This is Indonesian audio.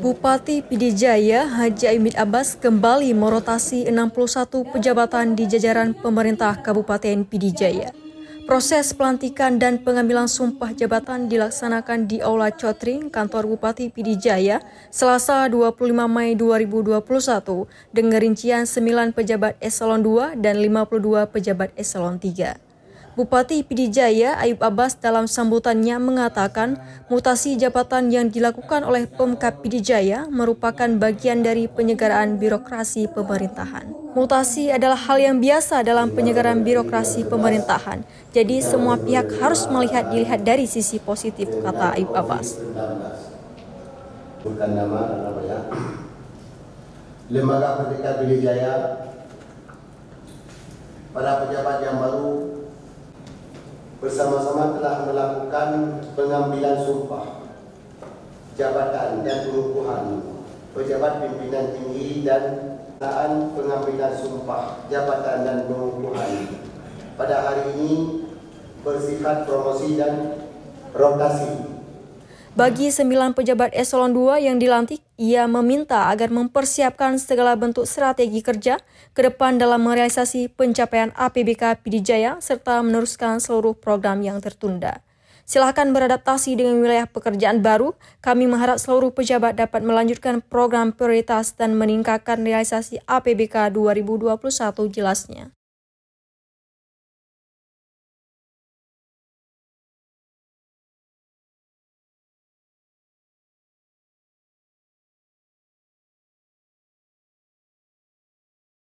Bupati Pidijaya Haji Aimid Abbas kembali merotasi 61 pejabatan di jajaran pemerintah Kabupaten Pidijaya. Proses pelantikan dan pengambilan sumpah jabatan dilaksanakan di Aula Cotring, kantor Bupati Pidijaya, Selasa 25 Mei 2021 dengan rincian 9 pejabat eselon 2 dan 52 pejabat eselon 3. Bupati Pidijaya Ayub Abbas dalam sambutannya mengatakan mutasi jabatan yang dilakukan oleh Pemkab Pidijaya merupakan bagian dari penyegaraan birokrasi pemerintahan. Mutasi adalah hal yang biasa dalam penyegaran birokrasi pemerintahan, jadi semua pihak harus dilihat dari sisi positif, kata Ayub Abbas. Bukan nama Lembaga Pendidikan Pidijaya, para pejabat yang baru bersama-sama telah melakukan pengambilan sumpah jabatan dan pengukuhan pejabat pimpinan tinggi dan pengambilan sumpah jabatan dan pengukuhan pada hari ini bersifat promosi dan rotasi. Bagi 9 pejabat eselon 2 yang dilantik, ia meminta agar mempersiapkan segala bentuk strategi kerja ke depan dalam merealisasi pencapaian APBK Pidijaya serta meneruskan seluruh program yang tertunda. Silakan beradaptasi dengan wilayah pekerjaan baru. Kami mengharap seluruh pejabat dapat melanjutkan program prioritas dan meningkatkan realisasi APBK 2021, jelasnya.